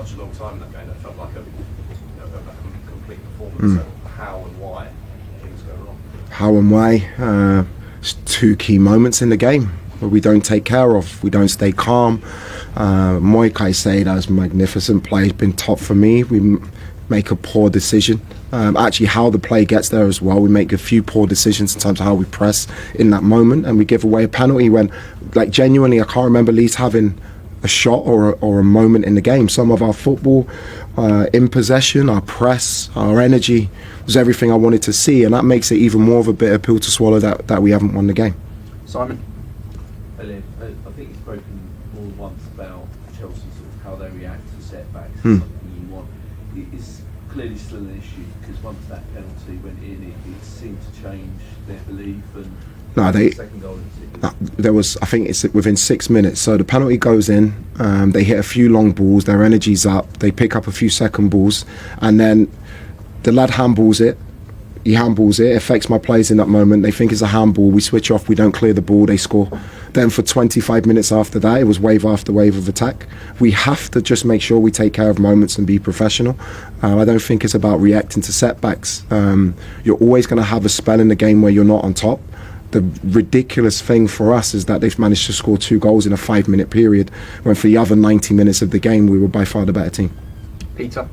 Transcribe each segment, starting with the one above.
such a long time in that game. It felt like a complete performance. So how and why things go wrong? How and why? It's two key moments in the game where we don't take care of. We don't stay calm. Moi Caicedo's magnificent play has been top for me. We make a poor decision. Actually, how the play gets there as well. We make a few poor decisions in terms of how we press in that moment, and we give away a penalty when, like, genuinely, I can't remember Leeds having a shot or a moment in the game. Some of our football, in possession, our press, our energy was everything I wanted to see, and that makes it even more of a bitter pill to swallow that we haven't won the game. Simon? Liam, I think you've spoken more than once about Chelsea, sort of how they react to setbacks. Something you want. It's clearly still an issue because once that penalty went in, it seemed to change their belief and. No, the second goal in particular. There was, I think it's within 6 minutes. So the penalty goes in, they hit a few long balls, their energy's up, they pick up a few second balls, and then the lad handballs it. He handballs it, affects my players in that moment. They think it's a handball, we switch off, we don't clear the ball, they score. Then for 25 minutes after that, it was wave after wave of attack. We have to just make sure we take care of moments and be professional. I don't think it's about reacting to setbacks. You're always going to have a spell in the game where you're not on top. The ridiculous thing for us is that they've managed to score 2 goals in a 5-minute period, when for the other 90 minutes of the game we were by far the better team. Peter?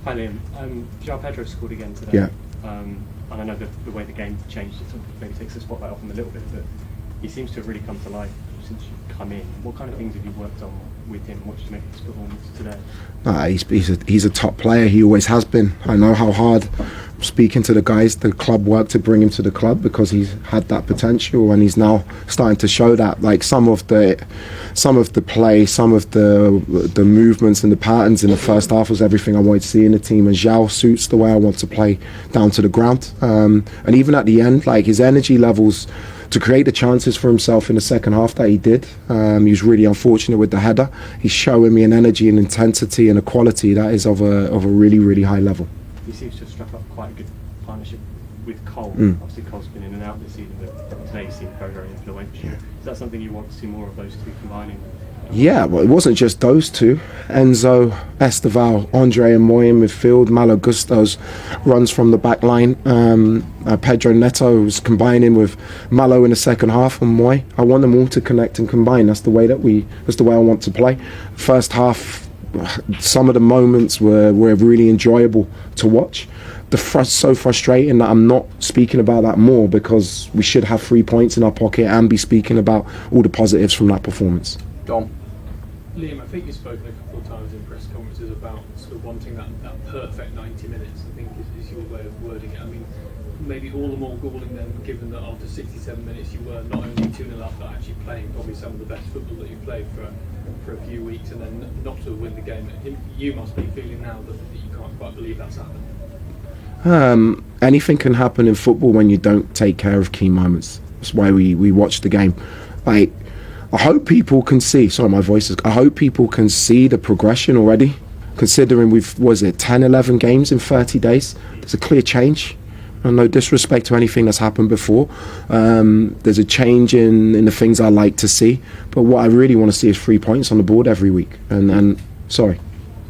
Hi Liam. João Pedro scored again today. Yeah. And I know the way the game changed, it sort of maybe takes the spotlight off him a little bit, but he seems to have really come to life since you've come in. What kind of things have you worked on with him? What did you make of his performance today? He's a top player. He always has been. I know how hard speaking to the guys, the club worked to bring him to the club because he's had that potential, and he's now starting to show that. Like some of the play, some of the movements and the patterns in the first half was everything I wanted to see in the team. And João suits the way I want to play down to the ground. And even at the end, like his energy levels to create the chances for himself in the second half that he did. He was really unfortunate with the header. He's showing me an energy and intensity and a quality that is of a really, really high level. He seems to have struck up quite a good partnership with Cole. Obviously Cole's been in and out this season, but today he seemed very, very influential. Is that something you want to see more of, those two combining? Yeah, well, it wasn't just those two. Enzo, Esteval, Andre and Moi in midfield. Malo Gusto's runs from the back line. Pedro Neto was combining with Malo in the second half and Moi. I want them all to connect and combine. That's the way I want to play. First half, some of the moments were really enjoyable to watch. So frustrating that I'm not speaking about that more, because we should have 3 points in our pocket and be speaking about all the positives from that performance. Dom? Liam, I think you've spoken a couple of times in press conferences about sort of wanting that perfect 90 minutes, I think is your way of wording it. I mean, maybe all the more galling then, given that after 67 minutes you were not only 2-0 up, but actually playing probably some of the best football that you've played for a few weeks, and then not to win the game. You must be feeling now that you can't quite believe that's happened. Anything can happen in football when you don't take care of key moments. That's why we watch the game. Like, I hope people can see, I hope people can see the progression already, considering we've, 10, 11 games in 30 days. There's a clear change. And no disrespect to anything that's happened before. There's a change in the things I like to see. But what I really want to see is 3 points on the board every week. And sorry.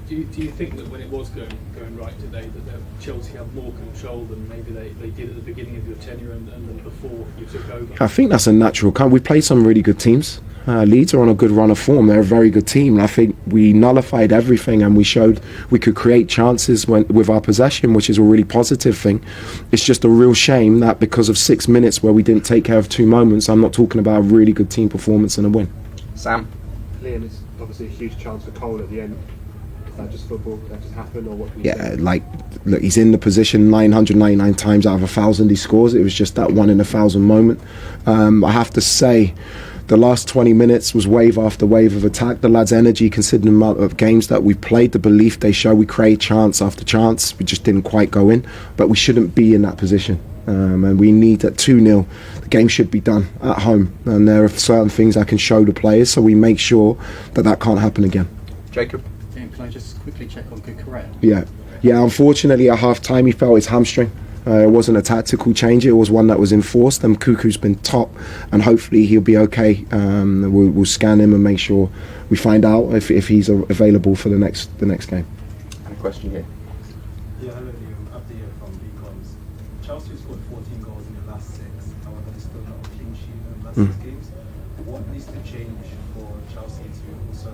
Do you think that when it was going right today, that Chelsea had more control than maybe they did at the beginning of your tenure and then before you took over? I think that's a natural kind. We've played some really good teams. Leeds are on a good run of form. They're a very good team, and I think we nullified everything and we showed we could create chances with our possession, which is a really positive thing. It's just a real shame that because of 6 minutes where we didn't take care of 2 moments, I'm not talking about a really good team performance and a win. Sam? Liam, it's obviously a huge chance for Cole at the end. Is that just football? Did that just happen, or what can you say? Like, look, he's in the position 999 times out of 1,000 he scores. It was just that 1 in 1,000 moment. I have to say, the last 20 minutes was wave after wave of attack. The lads' energy, considering the amount of games that we played, the belief they show, we create chance after chance. We just didn't quite go in, but we shouldn't be in that position. And we need at 2-0, the game should be done at home. And there are certain things I can show the players, so we make sure that can't happen again. Jacob? Can I just quickly check on Cucurella? Yeah, unfortunately at half time he felt his hamstring. It wasn't a tactical change, it was one that was enforced, and Cuckoo's been top, and hopefully he'll be okay. We'll scan him and make sure we find out if he's available for the next game. And a question here. Yeah, hello, Liam. Up here from Beacons. Chelsea scored 14 goals in the last 6. However, there's still not a clean sheet in the last 6 games. What needs to change for Chelsea to also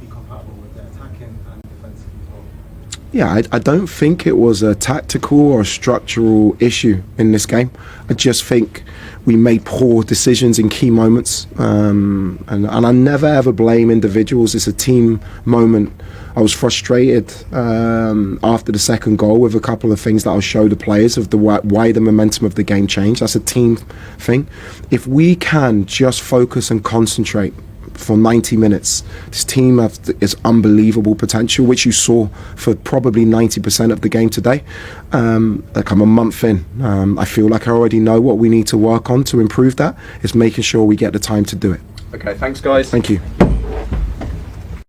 be compatible with their attacking and defensive as well? Yeah, I don't think it was a tactical or structural issue in this game. I just think we made poor decisions in key moments, and I never ever blame individuals. It's a team moment. I was frustrated after the second goal with a couple of things that I'll show the players of why the momentum of the game changed. That's a team thing. If we can just focus and concentrate for 90 minutes, this team has unbelievable potential, which you saw for probably 90% of the game today. Like, I'm a month in, I feel like I already know what we need to work on to improve that. It's making sure we get the time to do it. Okay, thanks guys. Thank you.